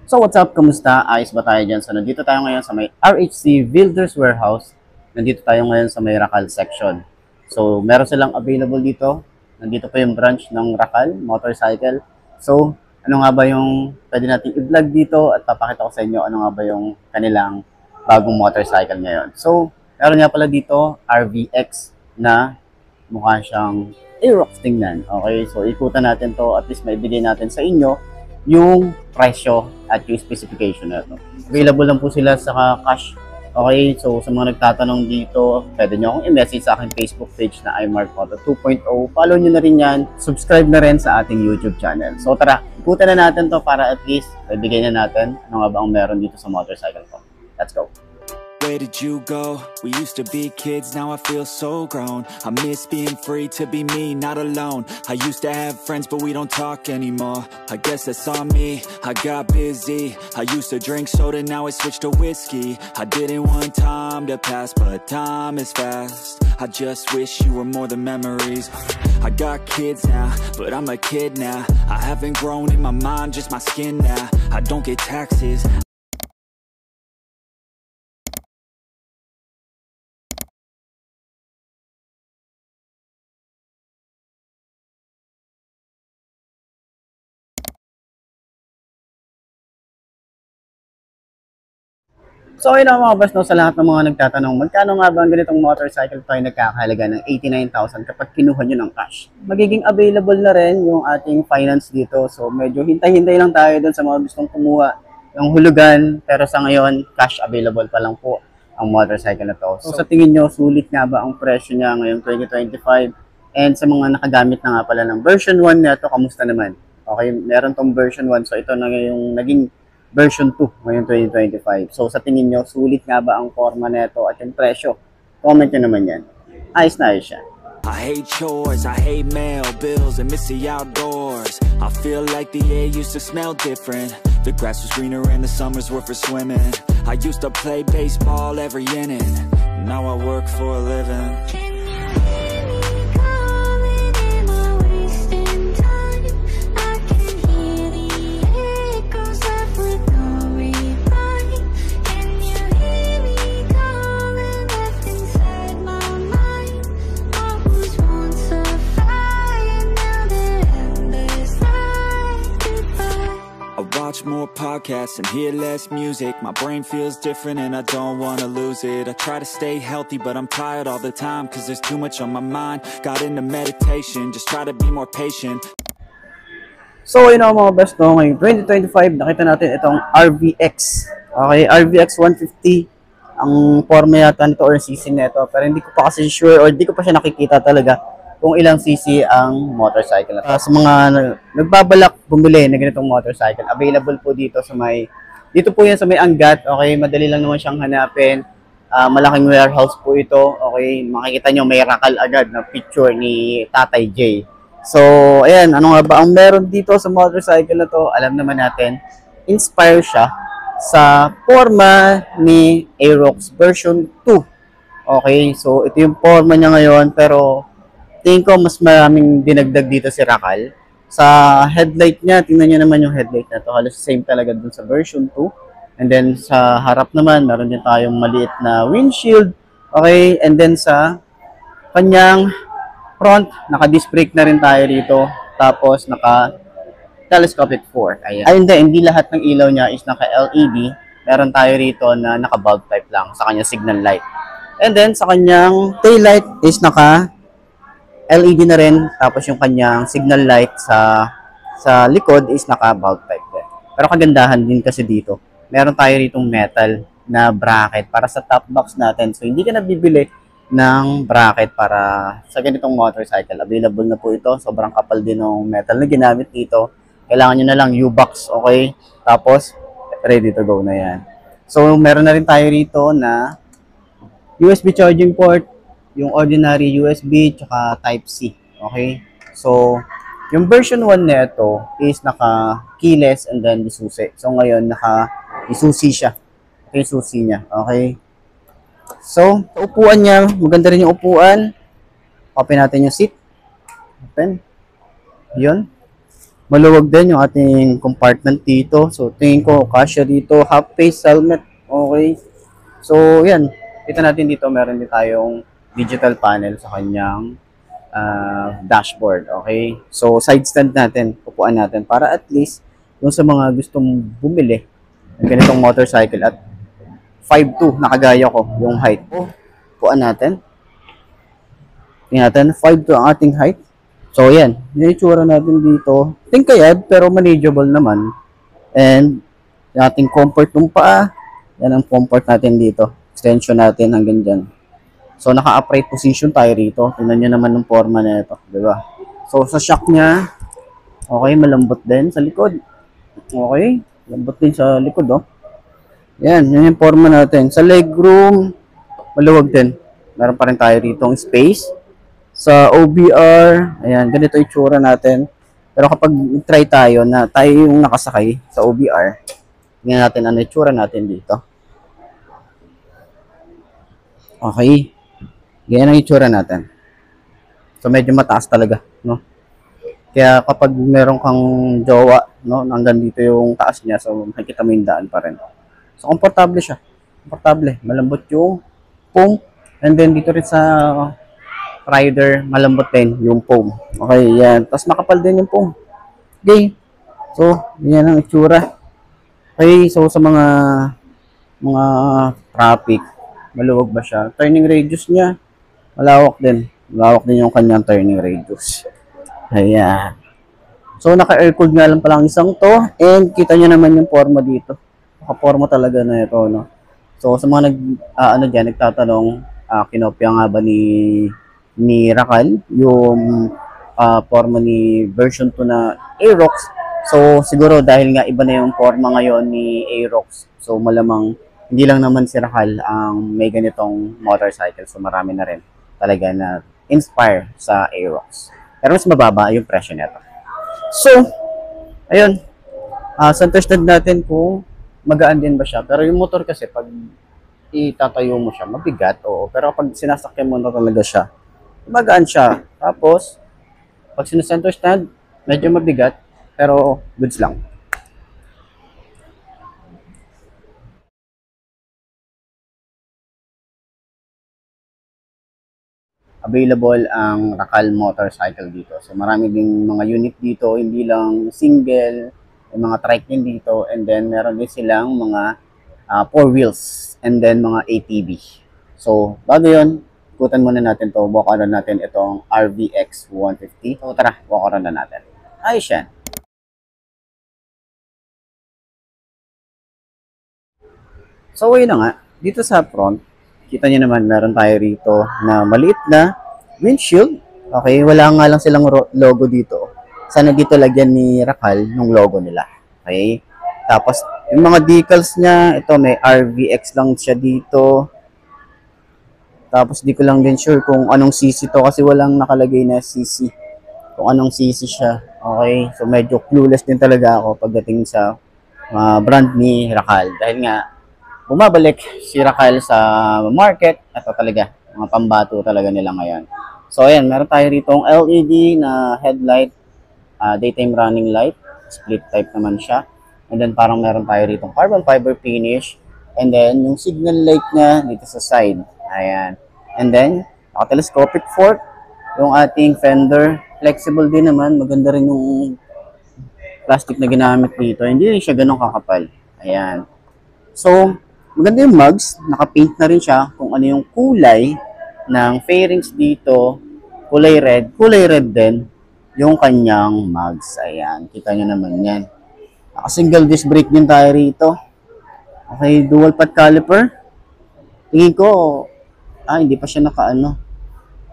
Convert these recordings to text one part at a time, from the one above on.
So what's up? Kamusta? Ayos ba tayo dyan? So nandito tayo ngayon sa may RHC Builders Warehouse. Nandito tayo ngayon sa may Rakal section. So meron silang available dito. Nandito pa yung branch ng Rakal Motorcycle. So ano nga ba yung pwede natin i-vlog dito at papakita ko sa inyo ano nga ba yung kanilang bagong motorcycle ngayon. So meron nga pala dito RVX na mukha siyang Aerox tingnan. Okay, so ikutan natin to at least maibigay natin sa inyo yung presyo at yung specification na ito. Available lang po sila sa cash. Okay, so sa mga nagtatanong dito, pwede nyo akong i-message sa aking Facebook page na iMarkAuto 2.0. Follow nyo na rin yan. Subscribe na rin sa ating YouTube channel. So tara, ikutan na natin to para at least ibigay na natin ano nga ba ang meron dito sa motorcycle ko. Let's go! Where did you go? We used to be kids, now I feel so grown. I miss being free to be me, not alone. I used to have friends, but we don't talk anymore. I guess that's on me, I got busy. I used to drink soda, now I switched to whiskey. I didn't want time to pass, but time is fast. I just wish you were more than memories. I got kids now, but I'm a kid now. I haven't grown in my mind, just my skin now. I don't get taxes. So ayun na mga boss, no, sa lahat ng mga nagtatanong, magkano nga ba ang ganitong motorcycle tayo nagkakahalaga ng 89,000 kapag kinuha nyo ng cash? Magiging available na rin yung ating finance dito. So medyo hintay-hintay lang tayo dun sa mga gustong kumuha ng hulugan. Pero sa ngayon, cash available pa lang po ang motorcycle na to. So sa tingin nyo, sulit nga ba ang presyo niya ngayong 2025? And sa mga nakagamit na nga pala ng version 1 nito, kamusta naman? Okay, meron tong version 1. So ito na yung naging version 2 ngayong 2025. So sa tingin nyo, sulit nga ba ang forma nito at yung presyo? Comment nyo naman yan. Ayos na ayos siya. I hate chores, I hate mail, bills, and miss the outdoors. I feel like the air used to smell different. The grass was greener and the summers were for swimming. I used to play baseball every inning. Now I work for a living. Watch more podcasts and hear less music. My brain feels different and I don't wanna lose it. I try to stay healthy but I'm tired all the time, cause there's too much on my mind. Got into meditation, just try to be more patient. So ayun mga boss, no, ngayong 2025 nakita natin itong RVX. Okay, RVX 150 ang forma yata nito or cc nito, pero hindi ko pa kasi sure or hindi ko pa siya nakikita talaga kung ilang cc ang motorcycle na to. Sa mga nagbabalak bumili ng ganitong motorcycle, available po dito sa may, dito po yan sa may Angat. Okay, madali lang naman siyang hanapin. Malaking warehouse po ito. Okay, makikita nyo may Rakal agad na picture ni Tatay J. So, ayan, ano nga ba ang meron dito sa motorcycle na to? Alam naman natin, inspire siya sa forma ni Aerox version 2. Okay, so ito yung forma niya ngayon, pero tingin ko mas maraming dinagdag dito si Rakal. Sa headlight niya, tingnan niyo naman yung headlight na to. Halos same talaga dun sa version 2. And then sa harap naman, meron din tayong maliit na windshield. Okay, and then sa kanyang front, naka-disc brake na rin tayo dito. Tapos naka-telescopic fork. Ayan. Ay, hindi lahat ng ilaw niya is naka-LED. Meron tayo rito na naka-bulb type lang sa kanyang signal light. And then sa kanyang tail light is naka-LED na rin. Tapos yung kanyang signal light sa likod is naka-bulb type din. Pero kagandahan din kasi dito, meron tayo ritong metal na bracket para sa top box natin. So hindi ka nabibili ng bracket para sa ganitong motorcycle. Available na po ito. Sobrang kapal din ng metal na ginamit dito. Kailangan nyo na lang U-box, okay? Tapos, ready to go na yan. So, meron na rin tayo rito na USB charging port, yung ordinary USB, tsaka Type-C, okay? So, yung version 1 nito is naka-keyless and then isusi. So, ngayon, naka-isusi siya. Ito yung susi niya, okay? So, upuan niya, maganda rin yung upuan. Open natin yung seat. Open. Yun. Maluwag din yung ating compartment dito. So, tingin ko, kasya dito. Half face helmet. Okay. So, yan. Kita natin dito, meron din tayong digital panel sa kanyang dashboard. Okay. So, side stand natin. Upuan natin para at least yung sa mga gustong bumili ng ganitong motorcycle at 5'2", nakagaya ko yung height. Upuan natin. Tingnan natin, 5'2" ang ating height. So, yan. Yung itsura natin dito. Tingkayad, pero manageable naman. And, yung ating comfort ng paa. Yan ang comfort natin dito. Extension natin hanggang dyan. So, naka-upright position tayo rito. Tingnan nyo naman ng forma na ito. Diba? So, sa shock niya, okay, malambot din sa likod. Okay, lambot din sa likod, oh. Yan, yan yung forma natin. Sa legroom, maluwag din. Meron pa rin tayo rito ng space. Sa OBR, ayan, ganito yung tsura natin. Pero kapag try tayo na tayo yung nakasakay sa OBR, tingnan natin ano yung tsura natin dito. Okay. Ganyan ang itsura natin. So, medyo mataas talaga, no? Kaya kapag meron kang jowa, no, hanggang dito yung taas niya, so makikita mo yung daan pa rin. So, komportable siya. Komportable. Malambot yung foam. And then, dito rin sa rider, malambot din yung foam. Okay, yan. Tapos makapal din yung foam. Okay. So, yan ang itsura. Okay, so sa mga traffic, maluwag ba siya? Turning radius niya, malawak din. Malawak din yung kanyang turning radius. Ayan. So, naka-air-cooled nga lang palang isang to. And kita nyo naman yung forma dito. Naka-forma talaga na ito, no? So, sa mga nagtatanong, kinopya nga ba ni Rakal yung forma ni version 2 na Aerox. So siguro dahil nga iba na yung forma ngayon ni Aerox, so malamang hindi lang naman si Rakal ang may ganitong motorcycle, so marami na rin talaga na inspire sa Aerox, pero mas mababa yung presyo nito. So ayun, center stand natin kung magaan din ba siya, pero yung motor kasi pag itatayo mo siya mabigat, oo, pero pag sinasakyan mo na talaga siya, magaan siya. Tapos, pag sinusenter stand, medyo mabigat, pero goods lang. Available ang Rakal motorcycle dito. So, marami ding mga unit dito, hindi lang single, may mga trike din dito, and then meron din silang mga 4 wheels, and then mga ATV. So, bago yun, ikutan muna natin to, walk around natin itong RVX 150. So tara, walk around na natin. Ayos yan. So ayun na nga, dito sa front, kita nyo naman meron tayo rito na maliit na windshield. Okay, wala nga lang silang logo dito. Sana dito lagyan ni Rakal ng logo nila. Okay, tapos yung mga decals niya, ito may RVX lang siya dito. Tapos di ko lang din sure kung anong CC to kasi walang nakalagay na CC. Kung anong CC siya. Okay, so medyo clueless din talaga ako pagdating sa brand ni Rakal. Dahil nga, bumabalik si Rakal sa market. Ito talaga, mga pambato talaga nila ngayon. So ayan, meron tayo ritong LED na headlight, daytime running light. Split type naman siya. And then parang meron tayo ritong carbon fiber finish. And then yung signal light niya dito sa side. Ayan. And then, naka-telescopic fork. Yung ating fender, flexible din naman. Maganda rin yung plastic na ginamit dito. Hindi rin siya ganun kakapal. Ayan. So, maganda yung mugs. Naka-paint na rin siya kung ano yung kulay ng fairings dito. Kulay red. Kulay red din yung kanyang mugs. Ayan. Kita nyo naman yan. Naka-single disc brake din tayo rito. Okay, dual pad caliper. Tingin ko, hindi pa siya naka-ano.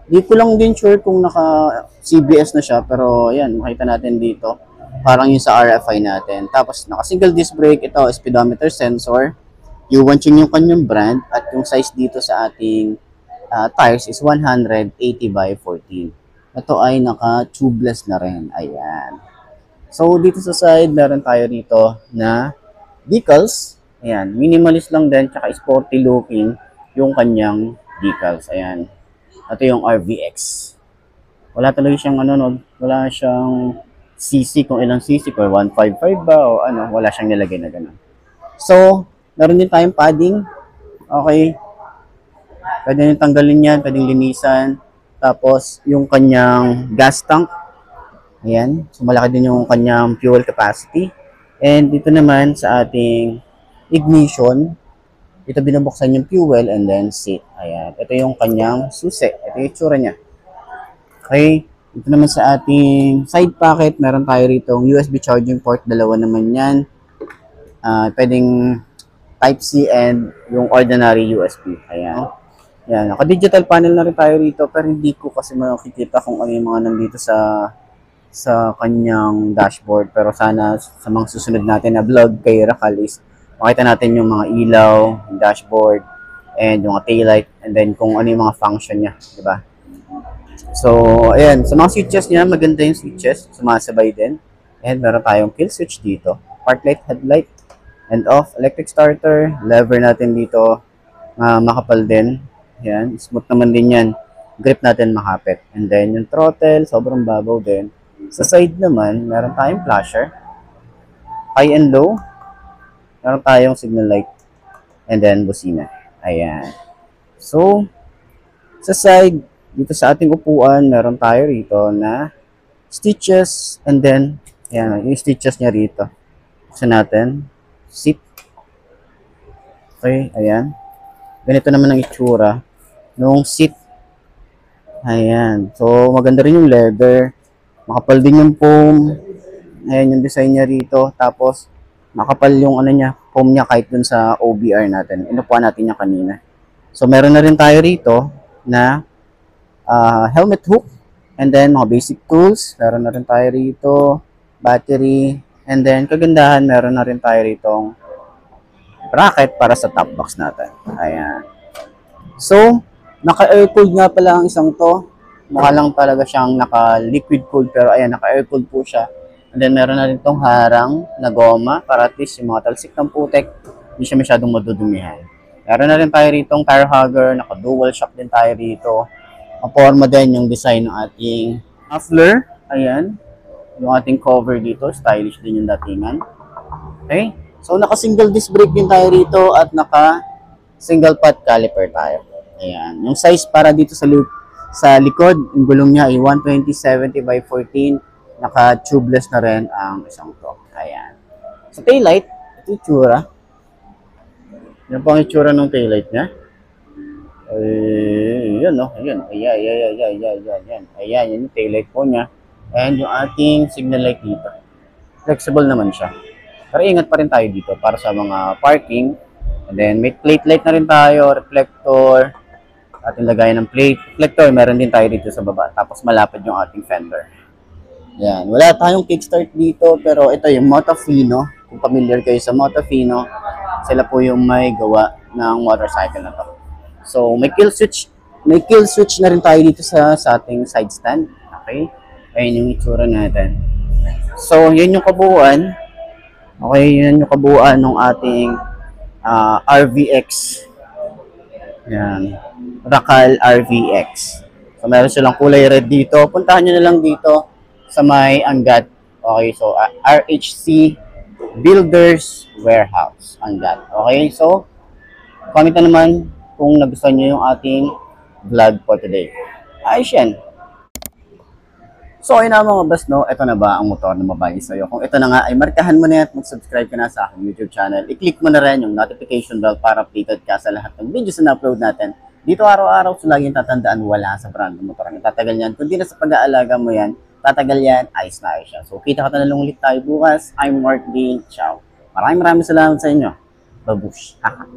Di ko lang din sure kung naka-CBS na siya, pero ayan, makita natin dito. Parang yung sa RFI natin. Tapos, naka-single disc brake, ito, speedometer sensor. U-Wanching yung kanyang brand, at yung size dito sa ating tires is 180 by 14. Ito ay naka-tubeless na rin. Ayan. So, dito sa side, meron tayo dito na decals. Ayan, minimalist lang din, tsaka sporty looking yung kanyang decals. Ayan. Ito yung RVX. Wala talaga siyang wala siyang cc, kung ilang cc, kung 155 ba o ano, wala siyang nilagay na gano'n. So, meron din tayong padding. Okay. Pwede nyo tanggalin yan, pwedeng linisan. Tapos, yung kanyang gas tank. Ayan. So, malaki din yung kanyang fuel capacity. And dito naman sa ating ignition, dito binubuksan yung fuel and then seat. Ayan. Ito yung kanyang susi. Ito yung itsura niya. Okay. Dito naman sa ating side pocket, meron tayo rito USB charging port. Dalawa naman yan. Pwedeng Type-C and yung ordinary USB. Ayan. Ayan. Naka-digital panel na rin tayo rito pero hindi ko kasi makikita kung ano yung mga nandito sa kanyang dashboard. Pero sana sa mga susunod natin na vlog kay Rakal is makita natin yung mga ilaw, yung dashboard, and yung taillight, and then kung ano yung mga function niya. Diba? So, ayan. Sa mga switches niya, maganda yung switches. Sumasabay din. And meron tayong kill switch dito. Park light, headlight, and off, electric starter, lever natin dito, makapal din. Yan, smooth naman din yan. Grip natin makapit. And then yung throttle, sobrang babaw din. Sa side naman, meron tayong flasher. High and low. Meron tayong signal light. And then busina. Ayan. So, sa side, dito sa ating upuan, meron tayo rito na stitches. And then, ayan, yung stitches niya rito. Buksan natin. Seat. Okay, ayan. Ganito naman ang itsura nung seat. Ayan. So, maganda rin yung leather. Makapal din yung foam. Ayan yung design niya rito. Tapos, makapal yung ano niya, foam niya kahit dun sa OBR natin. Inupuan natin niya kanina. So, meron na rin tayo rito na helmet hook. And then, mga basic tools. Meron na rin tayo rito. Battery. And then, kagandahan, meron na rin tayo ritong bracket para sa top box natin. Ayan. So, naka-air-cooled nga pala ang isang to. Mukha lang talaga siyang naka-liquid cooled, pero ayan, naka-air-cooled po siya. And then, meron na rin tong harang na goma para at least yung mga talsik ng putek, hindi siya masyadong madudumihan. Meron na rin tayo ritong tire hugger, naka-dual shock din tayo rito. Ang forma din yung design ng ating muffler. Ayan. Yung ating cover dito, stylish din yung datingan. Okay? So, naka-single disc brake din tayo rito at naka-single pot caliper tayo. Ayan. Yung size para dito sa likod, yung gulong niya ay 120/70 by 14. Naka-tubeless na rin ang isang to. Ayan. Sa taillight, ito yung itsura. Yan po ang itsura ng taillight niya. Ayan, no? Ayan. Ayan. Ayan, yun yung taillight po niya. And yung ating signal light dito. Flexible naman siya. Pero ingat pa rin tayo dito para sa mga parking. And then may plate light na rin tayo, reflector. Ating lagayan ng plate. Reflector, meron din tayo dito sa baba. Tapos malapad yung ating fender. Yan. Wala tayong kickstart dito, pero ito yung Motofino. Kung familiar kayo sa Motofino, sila po yung may gawa ng motorcycle na to. So may kill switch na rin tayo dito sa ating side stand. Okay? Ayun yung itsura natin. So, yun yung kabuuan. Okay, yun yung kabuuan ng ating RVX. Yan. Rakal RVX. So, meron silang kulay red dito. Puntahan nyo na lang dito sa may Angat. Okay, so RHC Builders Warehouse. Angat. Okay, so, comment na naman kung nagustuhan nyo yung ating vlog for today. Ayos yan. So, ayun na mga boss, no? Ito na ba ang motor na mabagi sa'yo? Kung ito na nga, ay markahan mo na yan at mag-subscribe ka na sa aking YouTube channel. I-click mo na rin yung notification bell para updated ka sa lahat ng videos na upload natin. Dito araw-araw, so laging tatandaan, wala sa brand ng motor. Tatagal yan. Kung di na sa pag-aalaga mo yan, tatagal yan, ayos na ayos siya. So, kita ka na lang ulit tayo bukas. I'm Mark D. Ciao. Maraming salamat sa inyo. Babush. Haha.